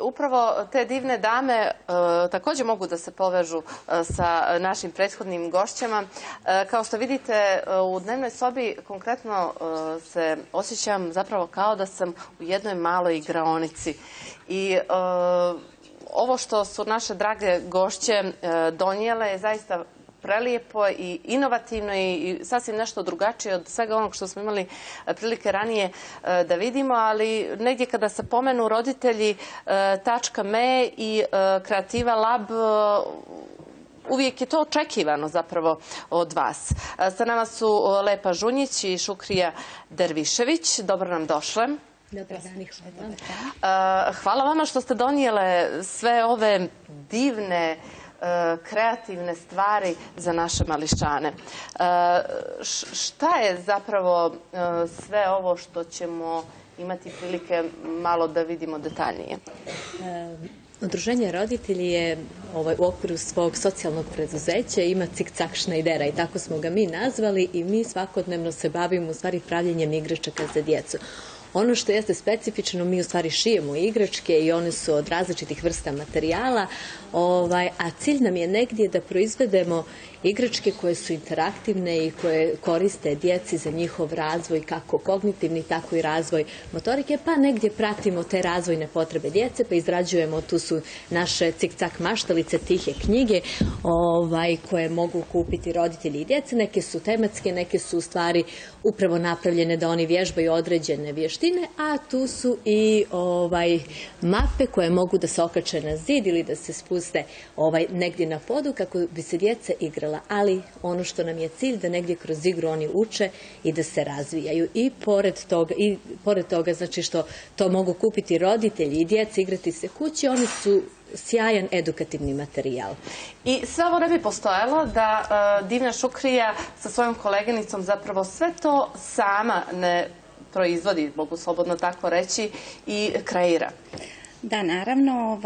Upravo te divne dame također mogu da se povežu sa našim prethodnim gošćama. Kao što vidite, u dnevnoj sobi konkretno se osjećam zapravo kao da sam u jednoj maloj igraonici. I ovo što su naše drage gošće donijele je zaista prelijepo i inovativno i sasvim nešto drugačije od svega onog što smo imali prilike ranije da vidimo, ali negdje kada se pomenu roditelji .me i Kreativa Lab, uvijek je to očekivano zapravo od vas. Sa nama su Lepa Žunjić i Šukrija Dervišević. Dobro nam došle. Dobar dan, hvala vama što ste donijele sve ove divne kreativne stvari za naše mališane. Šta je zapravo sve ovo što ćemo imati prilike malo da vidimo detaljnije? Udruženje roditelji je u okviru svog socijalnog preduzeća ima Cik-cak šnajdera i tako smo ga mi nazvali i mi svakodnevno se bavimo u stvari pravljenjem igračaka za djecu. Ono što jeste specifično, mi u stvari šijemo igračke i one su od različitih vrsta materijala, a cilj nam je negdje da proizvedemo igračke koje su interaktivne i koje koriste djeci za njihov razvoj, kako kognitivni, tako i razvoj motorike, pa negdje pratimo te razvojne potrebe djece, pa izrađujemo, tu su naše Cik-cak maštalice, tihe knjige koje mogu kupiti roditelji i djece. Neke su tematske, neke su u stvari upravo napravljene da oni vježbaju određene vještine, a tu su i mape koje mogu da se okače na zid ili da se spuste negdje na podu kako bi se djeca igrala. Ali ono što nam je cilj da negdje kroz igru oni uče i da se razvijaju. I pored toga znači što to mogu kupiti roditelji i djeca, igrati se kući, oni su sjajan edukativni materijal. I sve ovo ne bi postojalo da divna Šukrija sa svojom koleginicom zapravo sve to sama ne proizvodi, mogu slobodno tako reći, i kreira. Da, naravno,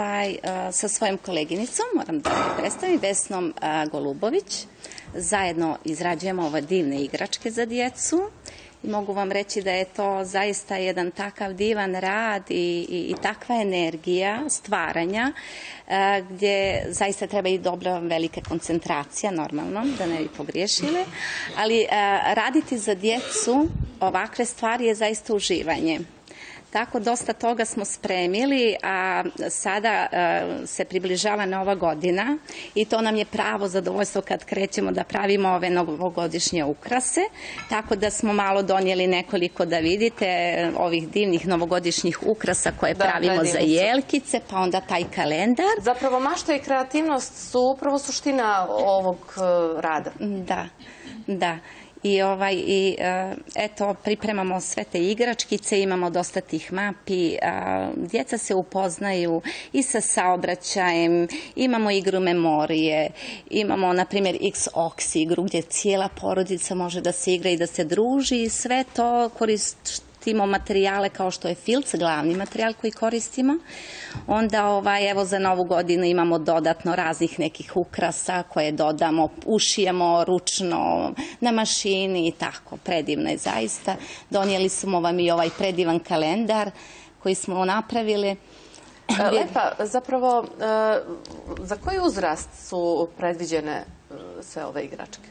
sa svojom koleginicom, moram da je predstavim, Vesnom Golubović, zajedno izrađujemo ove divne igračke za djecu i mogu vam reći da je to zaista jedan takav divan rad i takva energija stvaranja gdje zaista treba i dobra velika koncentracija, normalno, da ne bi pogriješile, ali raditi za djecu ovakve stvari je zaista uživanje. Tako dosta toga smo spremili, a sada se približava Nova godina i to nam je pravo zadovoljstvo kad krećemo da pravimo ove novogodišnje ukrase. Tako da smo malo donijeli nekoliko, da vidite, ovih divnih novogodišnjih ukrasa koje pravimo za jelkice, pa onda taj kalendar. Zapravo mašta i kreativnost su upravo suština ovog rada. Da, da. Eto, pripremamo sve te igračkice, imamo dosta tih mapi, djeca se upoznaju i sa saobraćajem, imamo igru memorije, imamo, na primjer, X-Ox igru gdje cijela porodica može da se igra i da se druži i sve to koristimo materijale kao što je filc, glavni materijal koji koristimo. Onda evo za Novu godinu imamo dodatno raznih nekih ukrasa koje dodamo, ušijemo ručno na mašini i tako. Predivno je zaista. Donijeli smo vam i ovaj predivan kalendar koji smo napravili. Lepa, zapravo za koji uzrast su predviđene sve ove igračke?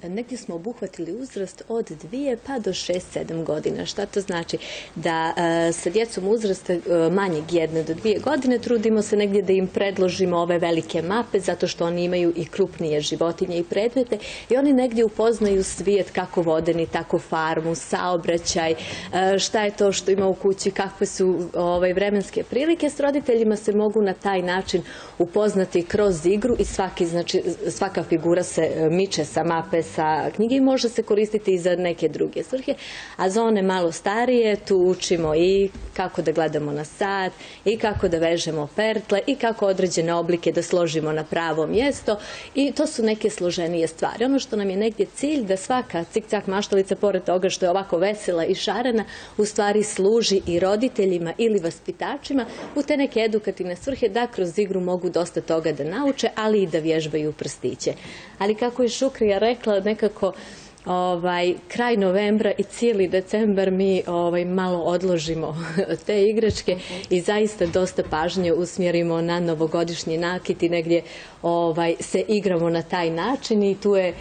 Negdje smo obuhvatili uzrast od 2 pa do 6-7 godina. Šta to znači? Da sa djecom uzrasta manjeg 1 do 2 godine trudimo se negdje da im predložimo ove velike mape, zato što oni imaju i krupnije životinje i predmete i oni negdje upoznaju svijet, kako vodeni, tako farmu, saobraćaj, šta je to što ima u kući, kakve su vremenske prilike. S roditeljima se mogu na taj način upoznati kroz igru i svaka figura se miče sa mape, sa knjige i može se koristiti i za neke druge svrhe. A za one malo starije tu učimo i kako da gledamo na sat, i kako da vežemo pertle, i kako određene oblike da složimo na pravo mjesto i to su neke složenije stvari. Ono što nam je negdje cilj da svaka Cik-cak maštalica, pored toga što je ovako vesela i šarena, u stvari služi i roditeljima ili vaspitačima u te neke edukativne svrhe da kroz igru mogu dosta toga da nauče, ali i da vježbaju prstiće. Ali kako je Šukrija rekla, nekako kraj novembra i cijeli decembar mi malo odložimo te igračke i zaista dosta pažnje usmjerimo na novogodišnji nakit i negdje se igramo na taj način i tu je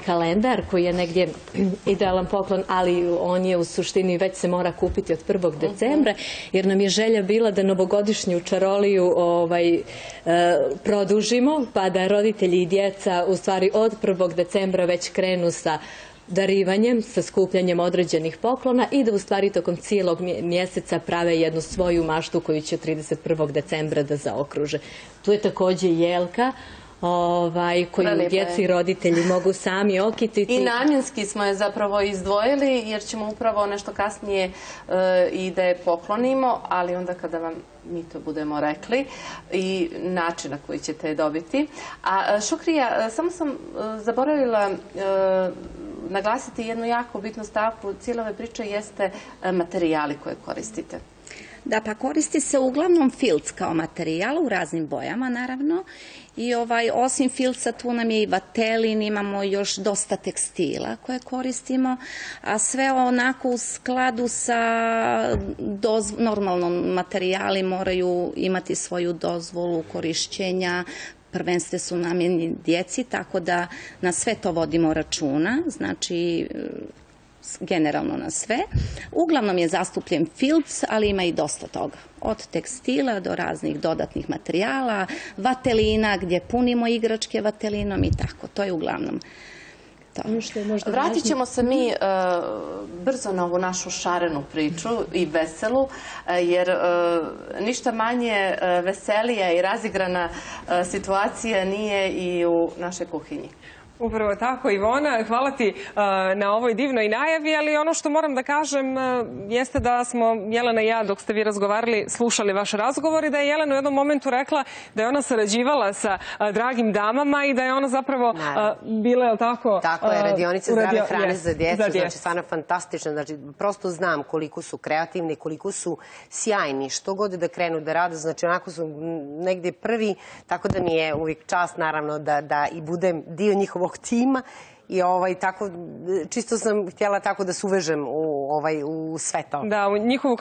kalendar koji je negdje idealan poklon, ali on je u suštini već se mora kupiti od 1. decembra, jer nam je želja bila da novogodišnju čaroliju produžimo, pa da roditelji i djeca u stvari od 1. decembra već krenu sa darivanjem, sa skupljanjem određenih poklona i da u stvari tokom cijelog mjeseca prave jednu svoju maštu koju će 31. decembra da zaokruže. Tu je također jelka koju djeci i roditelji mogu sami okititi. I namjenski smo je zapravo izdvojili jer ćemo upravo nešto kasnije i da je poklonimo, ali onda kada vam mi to budemo rekli i način na koji ćete je dobiti. A Šukrija, samo sam zaboravila naglasiti jednu jako bitnu stavku cijele ove priče jeste materijali koje koristite. Da, pa koristi se uglavnom filc kao materijal u raznim bojama, naravno. I osim filca tu nam je i vatelin, imamo još dosta tekstila koje koristimo, a sve onako u skladu sa normalno materijali moraju imati svoju dozvolu korišćenja, prvenstveno su namijenjeni djeci, tako da na sve to vodimo računa, znači generalno na sve. Uglavnom je zastupljen filc, ali ima i dosta toga. Od tekstila do raznih dodatnih materijala, vatelina gdje punimo igračke vatelinom i tako. To je uglavnom to. Vratit ćemo se mi brzo na ovu našu šarenu priču i veselu, jer ništa manje veselija i razigrana situacija nije i u našoj kuhinji. Upravo tako, Ivona. Hvala ti na ovoj divnoj najavi, ali ono što moram da kažem jeste da smo, Jelena i ja, dok ste vi razgovarali, slušali vaš razgovor i da je Jelena u jednom momentu rekla da je ona sarađivala sa dragim damama i da je ona zapravo bila, je li tako? Tako je, radionice zdrave hrane za djecu, znači stvarno fantastično, znači prosto znam koliko su kreativni, koliko su sjajni, što god da krenu da rade, znači onako su negdje prvi, tako da mi je uvijek čast naravno da i budem dio njihovog tima i tako, čisto sam htjela tako da se uvežem u sve to. Da, u njihovu